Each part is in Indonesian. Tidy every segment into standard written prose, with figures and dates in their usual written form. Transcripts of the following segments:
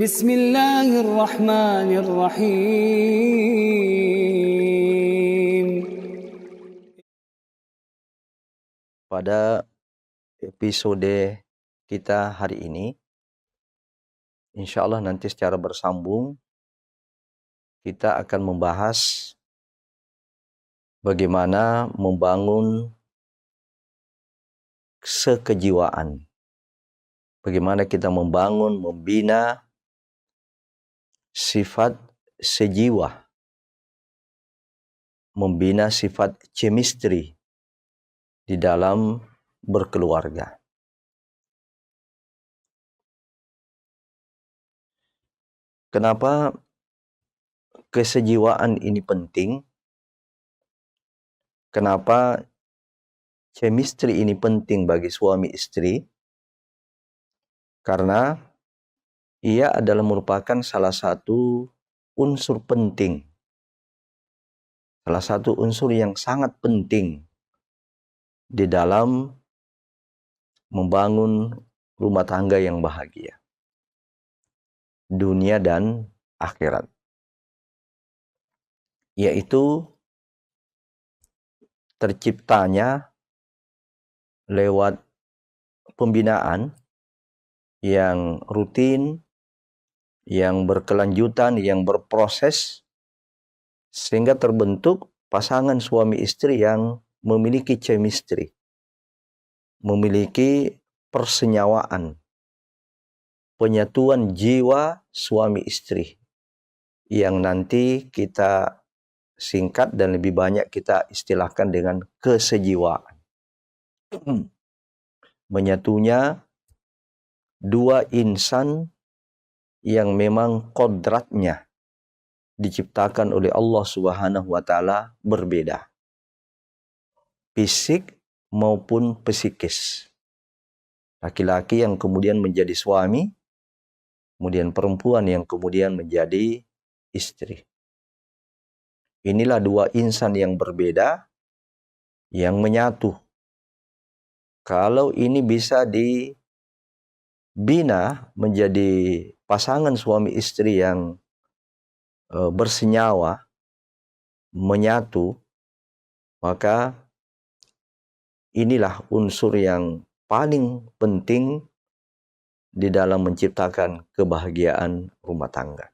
Bismillahirrahmanirrahim. Pada episode kita hari ini, insya Allah nanti secara bersambung kita akan membahas bagaimana membangun sekejiwaan. Bagaimana kita membangun, membina sifat sejiwa, membina sifat chemistry di dalam berkeluarga. Kenapa kesejiwaan ini penting? Kenapa chemistry ini penting bagi suami istri? Karena ia adalah merupakan salah satu unsur penting. Salah satu unsur yang sangat penting di dalam membangun rumah tangga yang bahagia. Dunia dan akhirat. Yaitu terciptanya lewat pembinaan yang rutin, yang berkelanjutan, yang berproses, sehingga terbentuk pasangan suami istri yang memiliki chemistry, memiliki persenyawaan, penyatuan jiwa suami istri, yang nanti kita singkat dan lebih banyak kita istilahkan dengan kesejiwaan. Menyatunya dua insan yang memang kodratnya diciptakan oleh Allah Subhanahu wa Ta'ala berbeda, fisik maupun psikis. Laki-laki yang kemudian menjadi suami, kemudian perempuan yang kemudian menjadi istri. Inilah dua insan yang berbeda yang menyatu. Kalau ini bisa dibina menjadi pasangan suami istri yang bersenyawa, menyatu, maka inilah unsur yang paling penting di dalam menciptakan kebahagiaan rumah tangga.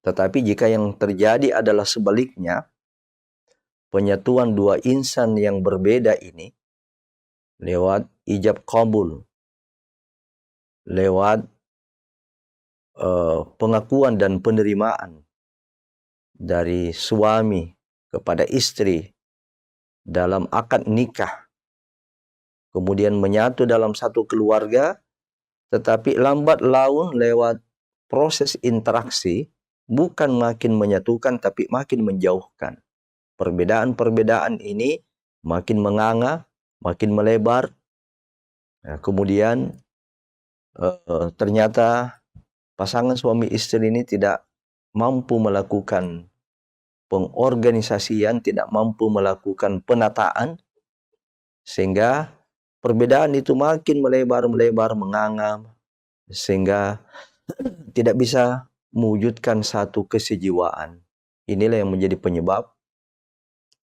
Tetapi jika yang terjadi adalah sebaliknya, penyatuan dua insan yang berbeda ini lewat ijab qabul, lewat pengakuan dan penerimaan dari suami kepada istri dalam akad nikah, kemudian menyatu dalam satu keluarga, tetapi lambat laun lewat proses interaksi bukan makin menyatukan tapi makin menjauhkan. Perbedaan-perbedaan ini makin menganga, makin melebar. Nah, kemudian ternyata pasangan suami istri ini tidak mampu melakukan pengorganisasian, tidak mampu melakukan penataan, sehingga perbedaan itu makin melebar, menganga, sehingga tidak bisa mewujudkan satu kesejiwaan. Inilah yang menjadi penyebab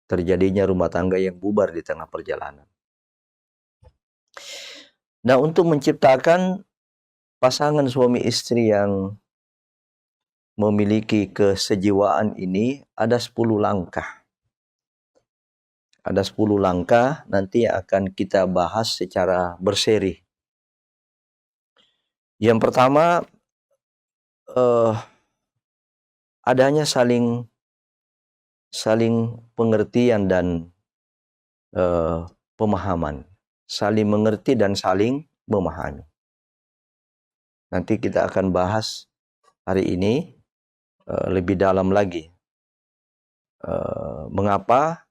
terjadinya rumah tangga yang bubar di tengah perjalanan. Nah, untuk menciptakan pasangan suami istri yang memiliki kesejiwaan ini ada 10 langkah. Ada 10 langkah nanti akan kita bahas secara berseri. Yang pertama, adanya saling pengertian dan pemahaman. Saling mengerti dan saling memahami. Nanti kita akan bahas hari ini lebih dalam lagi. Mengapa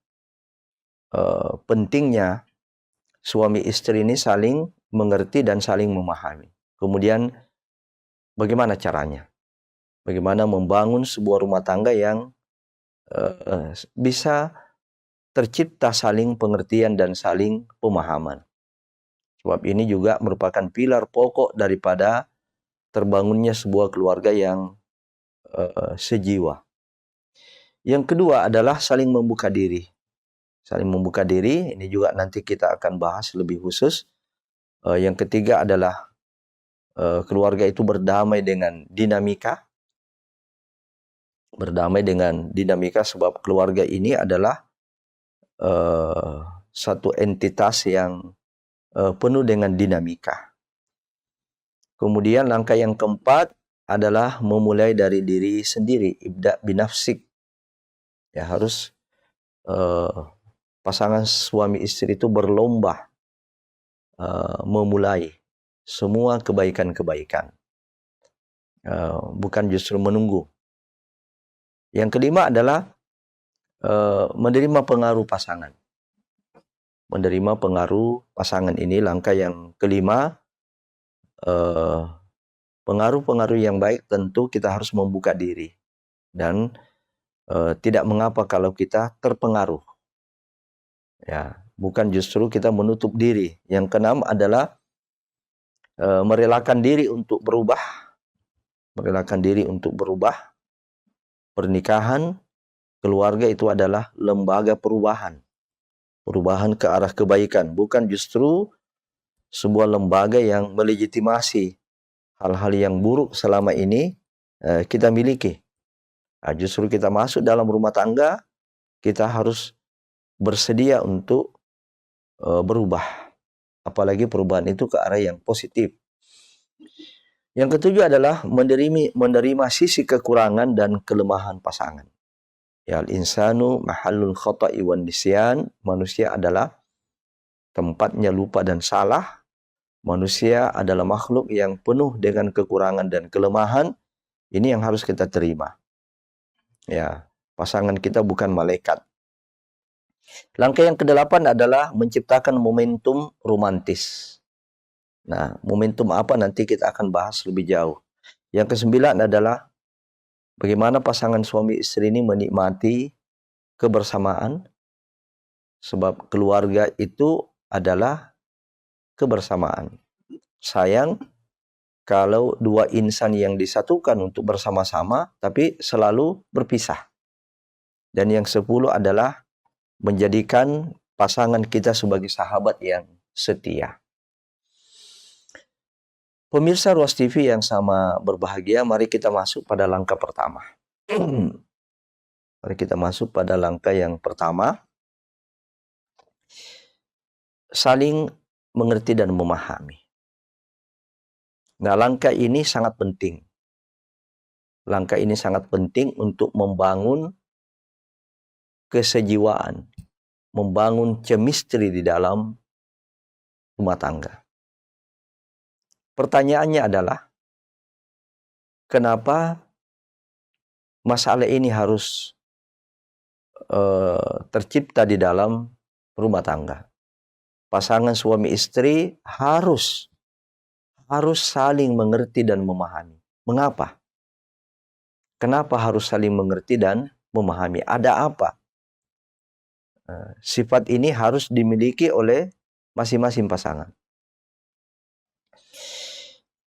pentingnya suami istri ini saling mengerti dan saling memahami. Kemudian bagaimana caranya? Bagaimana membangun sebuah rumah tangga yang bisa tercipta saling pengertian dan saling pemahaman. Sebab ini juga merupakan pilar pokok daripada terbangunnya sebuah keluarga yang sejiwa. Yang kedua adalah saling membuka diri. Saling membuka diri, ini juga nanti kita akan bahas lebih khusus. Yang ketiga adalah keluarga itu berdamai dengan dinamika. Berdamai dengan dinamika sebab keluarga ini adalah satu entitas yang penuh dengan dinamika. Kemudian langkah yang keempat adalah memulai dari diri sendiri, ibda binafsik. Ya, harus pasangan suami istri itu berlomba memulai semua kebaikan-kebaikan, bukan justru menunggu. Yang kelima adalah menerima pengaruh pasangan. Menerima pengaruh pasangan ini langkah yang kelima. Pengaruh-pengaruh yang baik tentu kita harus membuka diri dan tidak mengapa kalau kita terpengaruh. Ya, bukan justru kita menutup diri. Yang keenam adalah merelakan diri untuk berubah. Merelakan diri untuk berubah. Pernikahan, keluarga itu adalah lembaga perubahan. Perubahan ke arah kebaikan, bukan justru sebuah lembaga yang melegitimasi hal-hal yang buruk selama ini kita miliki. Justru kita masuk dalam rumah tangga, kita harus bersedia untuk berubah. Apalagi perubahan itu ke arah yang positif. Yang ketujuh adalah menerima sisi kekurangan dan kelemahan pasangan. Ya, al-insanu mahallul khata'i wan nisyan. Manusia adalah tempatnya lupa dan salah. Manusia adalah makhluk yang penuh dengan kekurangan dan kelemahan. Ini yang harus kita terima. Ya, pasangan kita bukan malaikat. Langkah yang kedelapan adalah menciptakan momentum romantis. Nah, momentum apa nanti kita akan bahas lebih jauh. Yang kesembilan adalah bagaimana pasangan suami istri ini menikmati kebersamaan. Sebab keluarga itu adalah kebersamaan. Sayang kalau dua insan yang disatukan untuk bersama-sama tapi selalu berpisah. Dan yang 10 adalah menjadikan pasangan kita sebagai sahabat yang setia. Pemirsa Ruas TV yang sama berbahagia, mari kita masuk pada langkah pertama. Mari kita masuk pada langkah yang pertama. Saling mengerti dan memahami. Nah, langkah ini sangat penting. Langkah ini sangat penting untuk membangun kesejiwaan, membangun chemistry di dalam rumah tangga. Pertanyaannya adalah, kenapa masalah ini harus tercipta di dalam rumah tangga? Pasangan suami istri harus saling mengerti dan memahami. Mengapa? Kenapa harus saling mengerti dan memahami? Ada apa? Sifat ini harus dimiliki oleh masing-masing pasangan.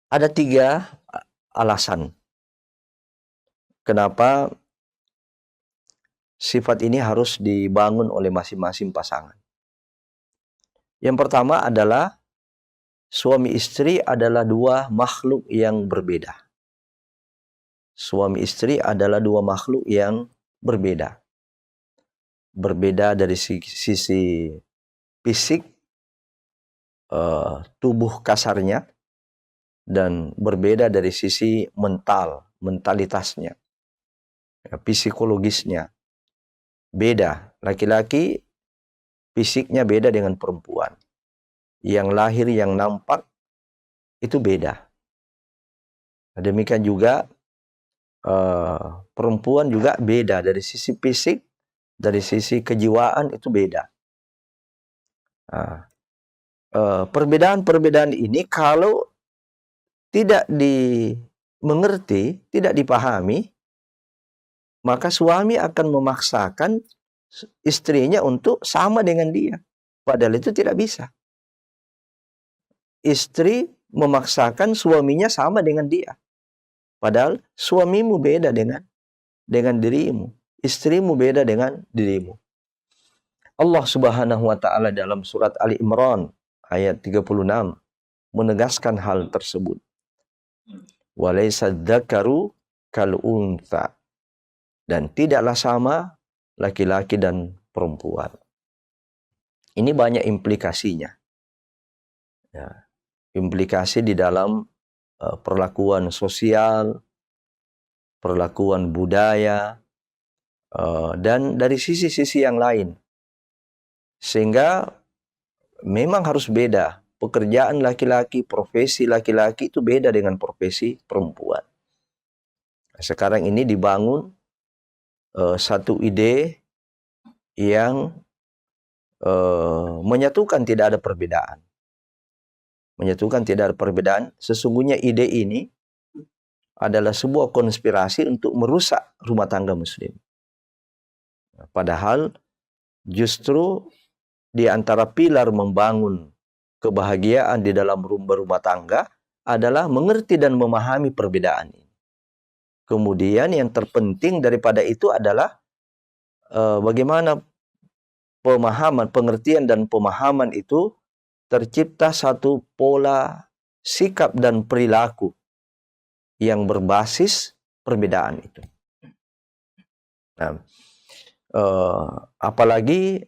Ada 3 alasan kenapa sifat ini harus dibangun oleh masing-masing pasangan. Yang pertama adalah suami istri adalah 2 makhluk yang berbeda. Suami istri adalah 2 makhluk yang berbeda. Berbeda dari sisi fisik, tubuh kasarnya, dan berbeda dari sisi mentalitasnya, psikologisnya. Beda. Laki-laki fisiknya beda dengan perempuan. Yang lahir, yang nampak, itu beda. Demikian juga perempuan juga beda dari sisi fisik, dari sisi kejiwaan itu beda. Perbedaan-perbedaan ini kalau tidak dimengerti, tidak dipahami, maka suami akan memaksakan istrinya untuk sama dengan dia. Padahal itu tidak bisa. Istri memaksakan suaminya sama dengan dia. Padahal suamimu beda dengan dirimu. Istrimu beda dengan dirimu. Allah Subhanahu wa taala dalam surat Ali Imran ayat 36 menegaskan hal tersebut. Walaysa dzakaru kal untha. Dan tidaklah sama laki-laki dan perempuan. Ini banyak implikasinya. Ya, implikasi di dalam perlakuan sosial, perlakuan budaya, dan dari sisi-sisi yang lain. Sehingga memang harus beda. Pekerjaan laki-laki, profesi laki-laki itu beda dengan profesi perempuan. Sekarang ini dibangun satu ide yang menyatukan tidak ada perbedaan. Menyatukan tidak ada perbedaan. Sesungguhnya ide ini adalah sebuah konspirasi untuk merusak rumah tangga muslim. Padahal justru di antara pilar membangun kebahagiaan di dalam rumah tangga adalah mengerti dan memahami perbedaan ini. Kemudian yang terpenting daripada itu adalah bagaimana pemahaman, pengertian dan pemahaman itu tercipta satu pola sikap dan perilaku yang berbasis perbedaan itu. Nah, apalagi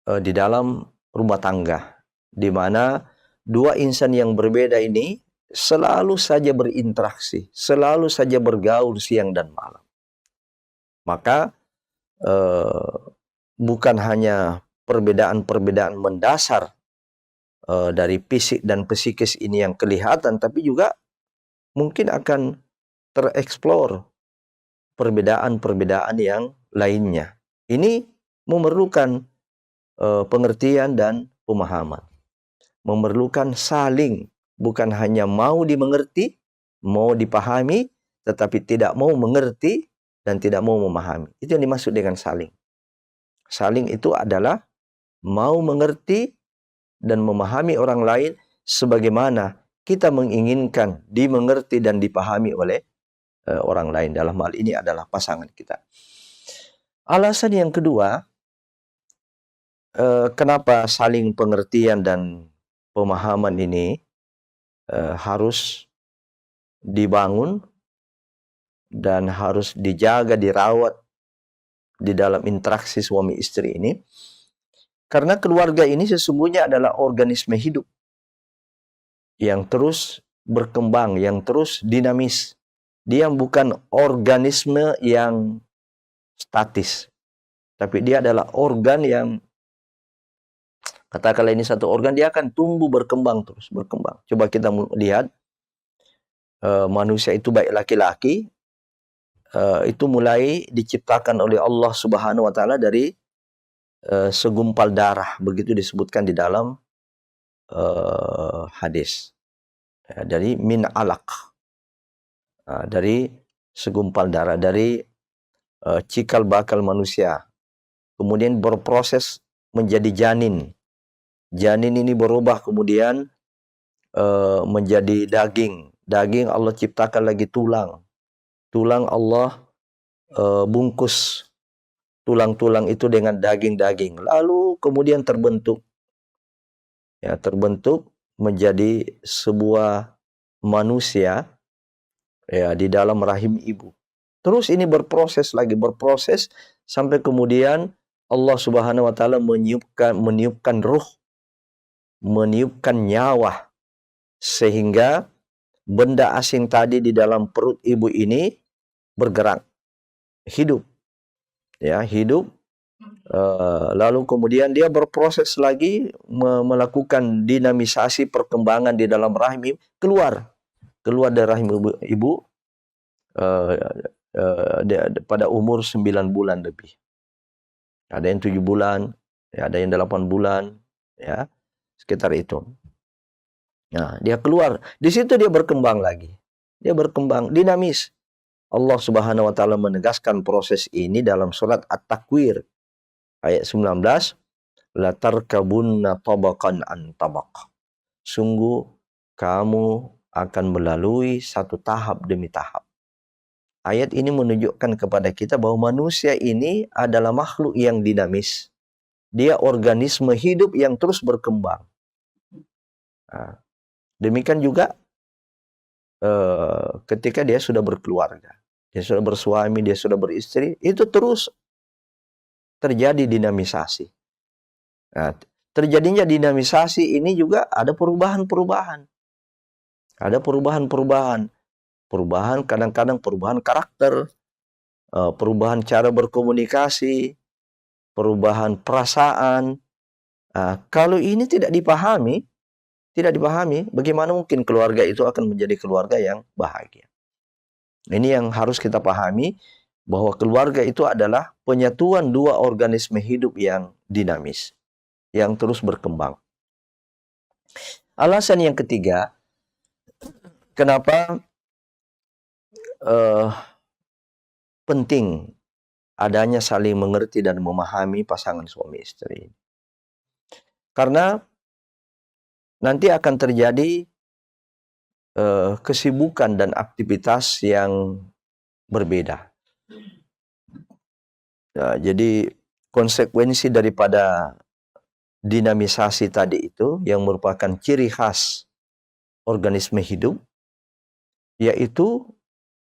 di dalam rumah tangga, di mana dua insan yang berbeda ini selalu saja berinteraksi, selalu saja bergaul siang dan malam. Maka bukan hanya perbedaan-perbedaan mendasar dari fisik dan psikis ini yang kelihatan, tapi juga mungkin akan tereksplor perbedaan-perbedaan yang lainnya. Ini memerlukan pengertian dan pemahaman. Memerlukan saling, bukan hanya mau dimengerti, mau dipahami, tetapi tidak mau mengerti dan tidak mau memahami. Itu yang dimaksud dengan saling. Saling itu adalah mau mengerti dan memahami orang lain sebagaimana kita menginginkan dimengerti dan dipahami oleh orang lain. Dalam hal ini adalah pasangan kita. Alasan yang kedua, kenapa saling pengertian dan pemahaman ini harus dibangun dan harus dijaga, dirawat di dalam interaksi suami istri ini. Karena keluarga ini sesungguhnya adalah organisme hidup yang terus berkembang, yang terus dinamis. Dia bukan organisme yang statis, tapi dia adalah organ yang, katakanlah ini satu organ, dia akan tumbuh berkembang terus, berkembang. Coba kita lihat manusia itu baik laki-laki, itu mulai diciptakan oleh Allah Subhanahu wa taala dari segumpal darah, begitu disebutkan di dalam hadis. Dari min alaq, dari segumpal darah, dari cikal bakal manusia. Kemudian berproses menjadi janin. Janin ini berubah kemudian menjadi daging. Daging Allah ciptakan lagi tulang. Tulang Allah bungkus tulang-tulang itu dengan daging-daging. Lalu kemudian terbentuk. Ya, terbentuk menjadi sebuah manusia ya di dalam rahim ibu. Terus ini berproses lagi, berproses sampai kemudian Allah Subhanahu wa taala meniupkan ruh, meniupkan nyawa, sehingga benda asing tadi di dalam perut ibu ini bergerak, hidup. Ya, hidup. Lalu kemudian dia berproses lagi melakukan dinamisasi perkembangan di dalam rahim, keluar dari rahim ibu pada umur 9 bulan lebih. Ada yang 7 bulan, ya, ada yang 8 bulan, ya, sekitar itu. Nah, dia keluar, di situ dia berkembang lagi. Dia berkembang dinamis. Allah Subhanahu wa taala menegaskan proses ini dalam surat At-Takwir ayat 19, la tarkabunna tabaqan an tabaq. Sungguh kamu akan melalui satu tahap demi tahap. Ayat ini menunjukkan kepada kita bahwa manusia ini adalah makhluk yang dinamis. Dia organisme hidup yang terus berkembang. Nah, demikian juga ketika dia sudah berkeluarga, dia sudah bersuami, dia sudah beristri, itu terus terjadi dinamisasi. Nah, terjadinya dinamisasi ini juga ada perubahan-perubahan. Ada perubahan-perubahan. Perubahan kadang-kadang perubahan karakter, perubahan cara berkomunikasi, perubahan perasaan. Kalau ini tidak dipahami, bagaimana mungkin keluarga itu akan menjadi keluarga yang bahagia. Ini yang harus kita pahami, bahwa keluarga itu adalah penyatuan dua organisme hidup yang dinamis, yang terus berkembang. Alasan yang ketiga, kenapa penting adanya saling mengerti dan memahami pasangan suami istri. Karena nanti akan terjadi kesibukan dan aktivitas yang berbeda. Jadi konsekuensi daripada dinamisasi tadi itu yang merupakan ciri khas organisme hidup, yaitu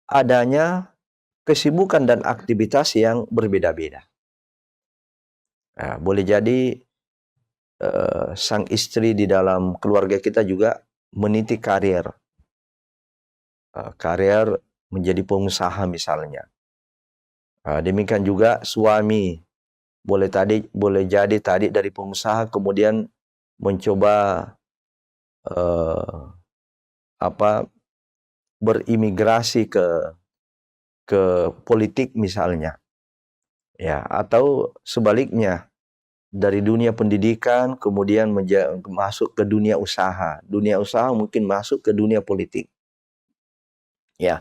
adanya kesibukan dan aktivitas yang berbeda-beda. Boleh jadi sang istri di dalam keluarga kita juga meniti karir menjadi pengusaha misalnya. Demikian juga suami boleh jadi tadi dari pengusaha kemudian mencoba berimigrasi ke politik misalnya, ya, atau sebaliknya dari dunia pendidikan kemudian masuk ke dunia usaha mungkin masuk ke dunia politik. Ya,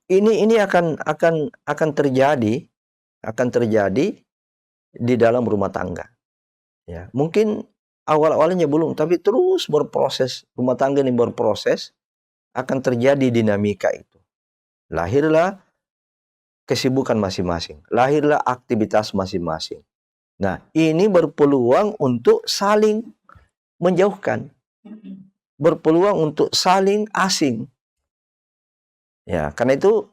ini akan terjadi di dalam rumah tangga. Ya, mungkin awalnya belum, tapi terus berproses, rumah tangga ini berproses, akan terjadi dinamika itu. Lahirlah kesibukan masing-masing, lahirlah aktivitas masing-masing. Nah, ini berpeluang untuk saling menjauhkan, berpeluang untuk saling asing. Ya, karena itu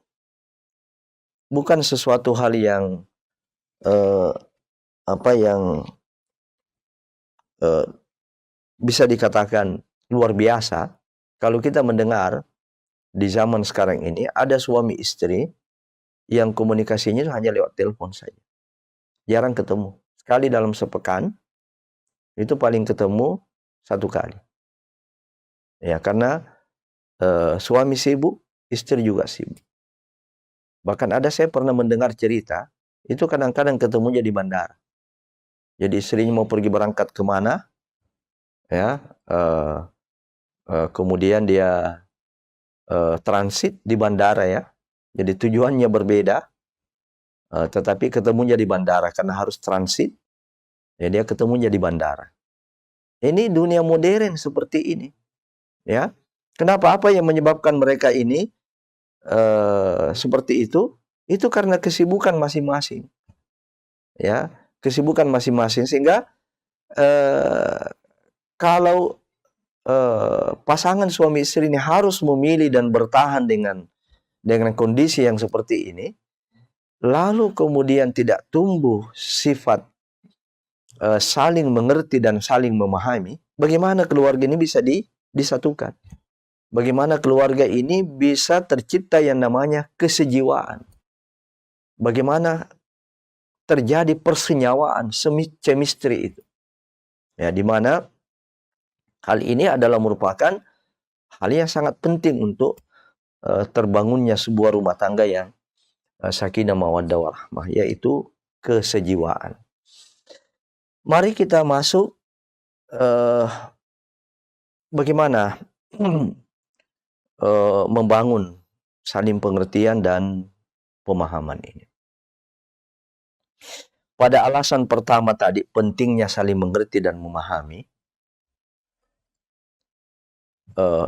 bukan sesuatu hal yang bisa dikatakan luar biasa kalau kita mendengar di zaman sekarang ini ada suami istri yang komunikasinya hanya lewat telepon saja, jarang ketemu. Sekali dalam sepekan itu paling ketemu satu kali. Ya, karena suami sibuk, istri juga sibuk. Bahkan saya pernah mendengar cerita, itu kadang-kadang ketemunya di bandara. Jadi istrinya mau pergi berangkat kemana, ya, kemudian dia transit di bandara, ya. Jadi tujuannya berbeda, tetapi ketemunya di bandara karena harus transit. Ya, dia ketemunya di bandara. Ini dunia modern seperti ini, ya. Kenapa? Apa yang menyebabkan mereka ini seperti itu? Itu karena kesibukan masing-masing, ya, kesibukan masing-masing, sehingga kalau pasangan suami istri ini harus memilih dan bertahan dengan kondisi yang seperti ini, lalu kemudian tidak tumbuh sifat saling mengerti dan saling memahami, bagaimana keluarga ini bisa disatukan? Bagaimana keluarga ini bisa tercipta yang namanya kesejiwaan? Bagaimana terjadi persenyawaan, chemistry itu? Ya, di mana hal ini adalah merupakan hal yang sangat penting untuk terbangunnya sebuah rumah tangga yang sakinah mawaddah warahmah, yaitu kesejiwaan. Mari kita masuk bagaimana membangun saling pengertian dan pemahaman ini. Pada alasan pertama tadi, pentingnya saling mengerti dan memahami,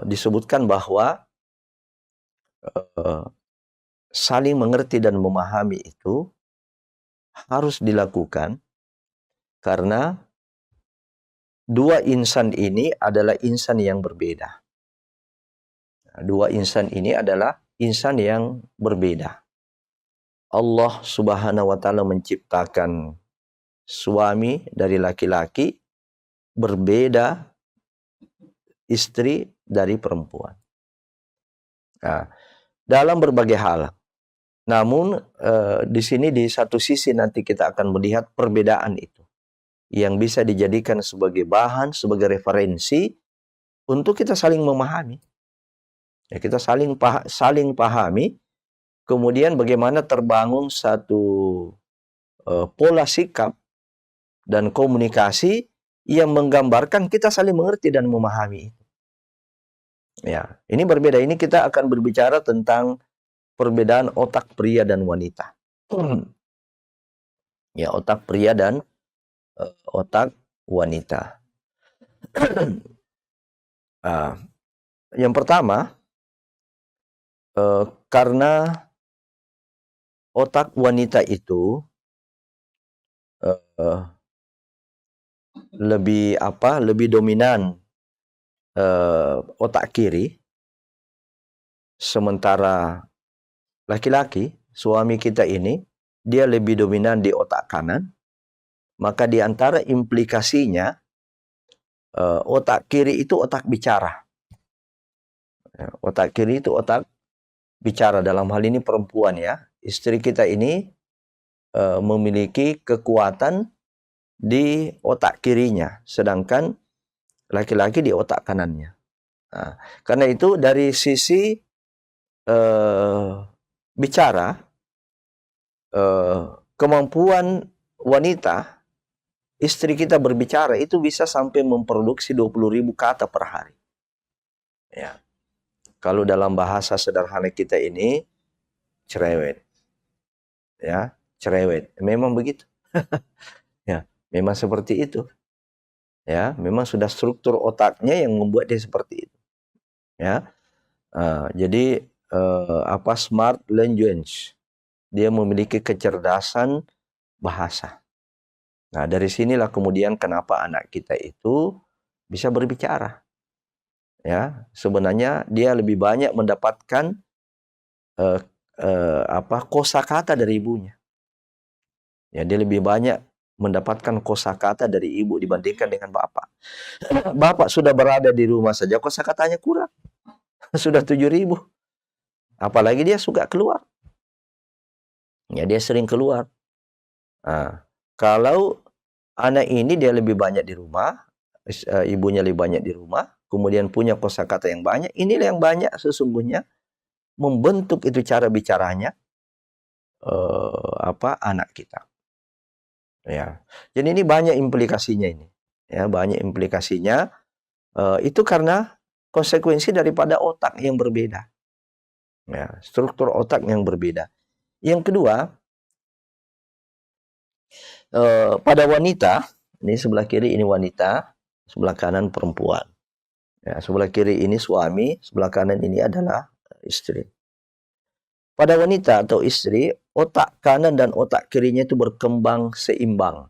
disebutkan bahwa saling mengerti dan memahami itu harus dilakukan karena dua insan ini adalah insan yang berbeda. Dua insan ini adalah insan yang berbeda. Allah Subhanahu wa taala menciptakan suami dari laki-laki, berbeda istri dari perempuan. Nah, dalam berbagai hal. Namun di sini di satu sisi nanti kita akan melihat perbedaan itu yang bisa dijadikan sebagai bahan, sebagai referensi untuk kita saling memahami. Ya, kita saling pahami, kemudian bagaimana terbangun satu pola sikap dan komunikasi yang menggambarkan kita saling mengerti dan memahami itu. Ya, ini berbeda. Ini kita akan berbicara tentang perbedaan otak pria dan wanita. Ya, otak pria dan otak wanita. Yang pertama, karena otak wanita itu lebih dominan otak kiri, sementara laki-laki, suami kita ini, dia lebih dominan di otak kanan, maka di antara implikasinya, otak kiri itu otak bicara. Otak kiri itu otak bicara, dalam hal ini perempuan ya. Istri kita ini memiliki kekuatan di otak kirinya, sedangkan laki-laki di otak kanannya. Nah, karena itu dari sisi bicara, kemampuan wanita, istri kita berbicara itu bisa sampai memproduksi 20.000 kata per hari. Ya. Kalau dalam bahasa sederhana kita ini, cerewet. Ya, cerewet. Memang begitu. Ya, memang seperti itu. Ya, memang sudah struktur otaknya yang membuat dia seperti itu. Ya. Jadi smart language. Dia memiliki kecerdasan bahasa. Nah, dari sinilah kemudian kenapa anak kita itu bisa berbicara. Ya, sebenarnya dia lebih banyak mendapatkan kosakata dari ibunya. Ya, dia lebih banyak mendapatkan kosakata dari ibu dibandingkan dengan bapak. Bapak sudah berada di rumah saja kosakatanya kurang. Sudah 7.000. Apalagi dia suka keluar. Ya, dia sering keluar. Nah, kalau anak ini dia lebih banyak di rumah, ibunya lebih banyak di rumah, kemudian punya kosakata yang banyak, inilah yang banyak sesungguhnya membentuk itu cara bicaranya anak kita. Ya. Jadi ini banyak implikasinya ini. Ya, banyak implikasinya. Itu karena konsekuensi daripada otak yang berbeda. Ya, struktur otak yang berbeda. Yang kedua, pada wanita, ini sebelah kiri ini wanita, sebelah kanan perempuan. Ya, sebelah kiri ini suami, sebelah kanan ini adalah istri. Pada wanita atau istri, otak kanan dan otak kirinya itu berkembang seimbang.